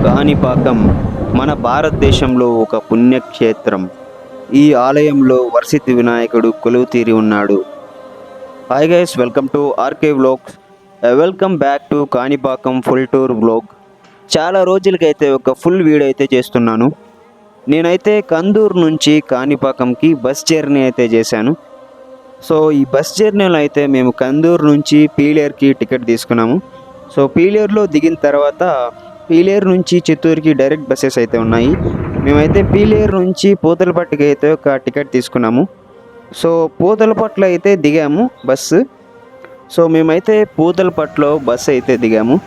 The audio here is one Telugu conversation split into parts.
కాణిపాకం మన భారతదేశంలో ఒక పుణ్యక్షేత్రం. ఈ ఆలయంలో వర్షిత్ వినాయకుడు కొలువుతీరి ఉన్నాడు. Hi guys, welcome to RK vlogs. Welcome back to Kanipakam full tour vlog. చాలా రోజులకైతే ఒక ఫుల్ వీడియో అయితే చేస్తున్నాను. నేనైతే కందూరు నుంచి కాణిపాకంకి బస్ జర్నీ అయితే చేశాను. సో ఈ బస్ జర్నీలో అయితే మేము కందూరు నుంచి పీలేరుకి టికెట్ తీసుకున్నాము. సో పీలేరులో దిగిన తర్వాత పీలేరు నుంచి చిత్తూరుకి డైరెక్ట్ బస్సెస్ అయితే ఉన్నాయి. మేమైతే పీలేరు నుంచి పూతలపట్టుకి అయితే ఒక టికెట్ తీసుకున్నాము. సో పూతలపట్టులో అయితే దిగాము బస్సు. సో మేమైతే పూతలపట్టులో బస్సు అయితే దిగాము.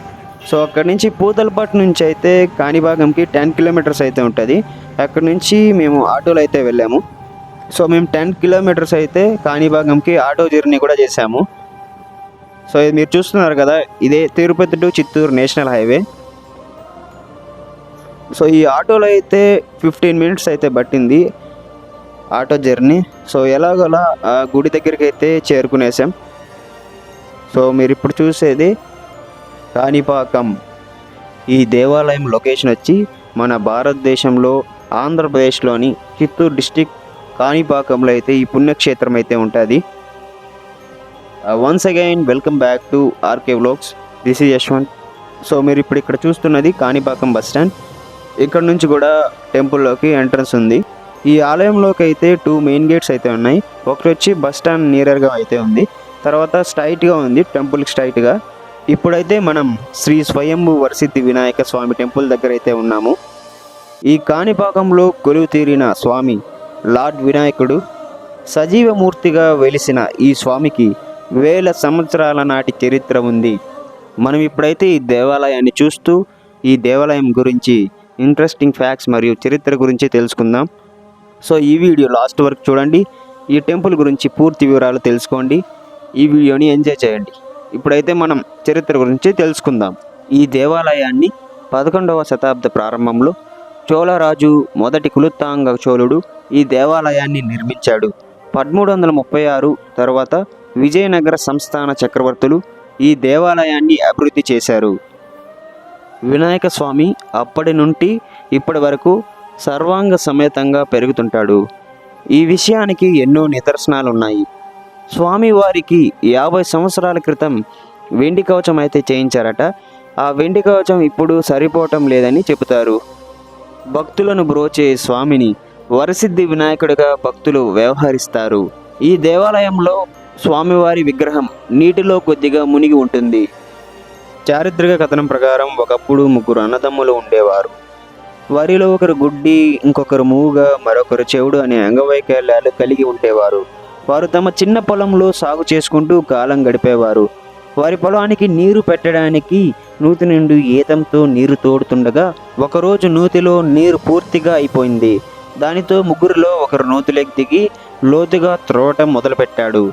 సో అక్కడి నుంచి పూతలపట్టు నుంచి అయితే కాణిపాకంకి 10 కిలోమీటర్స్ అయితే ఉంటుంది. అక్కడి నుంచి మేము ఆటోలో అయితే వెళ్ళాము. సో మేము 10 కిలోమీటర్స్ అయితే కాణిపాకంకి ఆటో జర్నీ కూడా చేసాము. సో ఇది మీరు చూస్తున్నారు కదా, ఇదే Tirupati to Chittoor national highway. So ఈ ఆటోలో అయితే 15 మినిట్స్ అయితే పట్టింది ఆటో జర్నీ. సో ఎలాగోలా ఆ గుడి దగ్గరికి అయితే చేరుకునేసాం. సో మీరు ఇప్పుడు చూసేది కాణిపాకం. ఈ దేవాలయం లొకేషన్ వచ్చి మన భారతదేశంలో ఆంధ్రప్రదేశ్లోని చిత్తూరు డిస్టిక్ కాణిపాకంలో అయితే ఈ పుణ్యక్షేత్రం అయితే ఉంటుంది. Once again welcome back to RK vlogs. This is Yashwanth. So మీరు ఇప్పుడు ఇక్కడ చూస్తున్నది కాణిపాకం బస్ స్టాండ్. ఇక్కడ నుంచి కూడా టెంపుల్లోకి ఎంట్రన్స్ ఉంది. ఈ ఆలయంలోకి అయితే 2 మెయిన్ గేట్స్ అయితే ఉన్నాయి. ఒకటి వచ్చి బస్ స్టాండ్ నియర్గా అయితే ఉంది, తర్వాత స్ట్రైట్గా ఉంది టెంపుల్కి స్ట్రైట్గా. ఇప్పుడైతే మనం శ్రీ స్వయంభూ వరసిద్ధి వినాయక స్వామి టెంపుల్ దగ్గర అయితే ఉన్నాము. ఈ కాణిపాకంలో కొలువు తీరిన స్వామి లార్డ్ వినాయకుడు సజీవమూర్తిగా వెలిసిన ఈ స్వామికి 1000 సంవత్సరాల నాటి చరిత్ర ఉంది. మనం ఇప్పుడైతే ఈ దేవాలయాన్ని చూస్తూ ఈ దేవాలయం గురించి ఇంట్రెస్టింగ్ ఫ్యాక్ట్స్ మరియు చరిత్ర గురించి తెలుసుకుందాం. సో ఈ వీడియో లాస్ట్ వరకు చూడండి. ఈ టెంపుల్ గురించి పూర్తి వివరాలు తెలుసుకోండి. ఈ వీడియోని ఎంజాయ్ చేయండి. ఇప్పుడైతే మనం చరిత్ర గురించి తెలుసుకుందాం. ఈ దేవాలయాన్ని 11వ శతాబ్ద ప్రారంభంలో చోళరాజు మొదటి కులుత్తాంగ చోళుడు ఈ దేవాలయాన్ని నిర్మించాడు. 1336 తర్వాత విజయనగర సంస్థాన చక్రవర్తులు ఈ దేవాలయాన్ని అభివృద్ధి చేశారు. వినాయక స్వామి అప్పటి నుండి ఇప్పటి వరకు సర్వాంగ సమేతంగా పెరుగుతుంటాడు. ఈ విషయానికి ఎన్నో నిదర్శనాలు ఉన్నాయి. స్వామివారికి 50 సంవత్సరాల క్రితం వెండి కవచం అయితే చేయించారట. ఆ వెండి కవచం ఇప్పుడు సరిపోవటం లేదని చెబుతారు. భక్తులను బ్రోచే స్వామిని వరసిద్ధి వినాయకుడిగా భక్తులు వ్యవహరిస్తారు. ఈ దేవాలయంలో స్వామివారి విగ్రహం నీటిలో కొద్దిగా మునిగి ఉంటుంది. చారిత్రక కథనం ప్రకారం ఒకప్పుడు 3 అన్నదమ్ములు ఉండేవారు. వారిలో ఒకరు గుడ్డి, ఇంకొకరు మూగ, మరొకరు చెవుడు అనే అంగవైకల్యాలు కలిగి ఉండేవారు. వారు తమ చిన్న పొలంలో సాగు చేసుకుంటూ కాలం గడిపేవారు. వారి పొలానికి నీరు పెట్టడానికి నూతి నుండి ఈతంతో నీరు తోడుతుండగా ఒకరోజు నూతిలో నీరు పూర్తిగా అయిపోయింది. దానితో ముగ్గురిలో ఒకరు నూతిలోకి దిగి లోతుగా త్రోవటం మొదలుపెట్టాడు.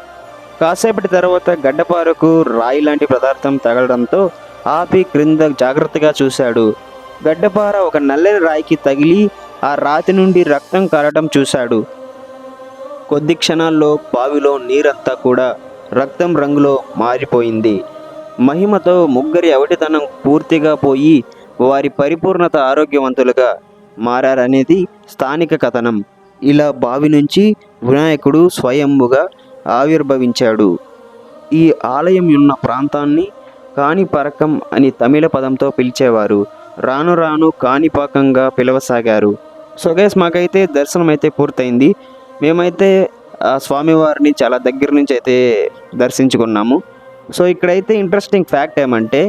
కాసేపటి తర్వాత గడ్డపారకు రాయి లాంటి పదార్థం తగలడంతో ఆపి క్రింద జాగ్రత్తగా చూశాడు. గడ్డపార ఒక నల్లని రాయికి తగిలి ఆ రాతి నుండి రక్తం కారటం చూశాడు. కొద్ది క్షణాల్లో బావిలో నీరంతా కూడా రక్తం రంగులో మారిపోయింది. మహిమతో ముగ్గురి అవిటితనం పూర్తిగా పోయి వారి పరిపూర్ణత ఆరోగ్యవంతులుగా మారారనేది స్థానిక కథనం. ఇలా బావి నుంచి వినాయకుడు స్వయంభుగా ఆవిర్భవించాడు. ఈ ఆలయం ఉన్న ప్రాంతాన్ని కాణిపాకం అని తమిళ పదంతో పిలిచేవారు. రాను రాను కాణిపాకంగా పిలవసాగారు. సో గైస్, మాకైతే దర్శనం అయితే పూర్తయింది. మేమైతే ఆ స్వామివారిని చాలా దగ్గర నుంచి అయితే దర్శించుకున్నాము. సో ఇక్కడైతే ఇంట్రెస్టింగ్ ఫ్యాక్ట్ ఏమంటే,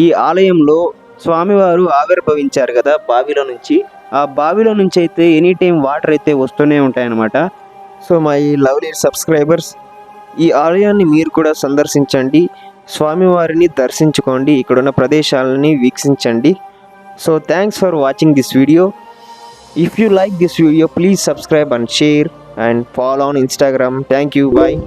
ఈ ఆలయంలో స్వామివారు ఆవిర్భవించారు కదా బావిలో నుంచి, ఆ బావిలో నుంచి అయితే ఎనీ టైం వాటర్ అయితే వస్తూనే ఉంటాయన్నమాట. సో మై లవ్లీ సబ్స్క్రైబర్స్, ఈ ఆలయాన్ని మీరు కూడా సందర్శించండి, స్వామివారిని దర్శించుకోండి, ఇక్కడున్న ప్రదేశాలని వీక్షించండి. So thanks for watching this video. If you like this video, please subscribe and share and follow on Instagram. Thank you. Bye.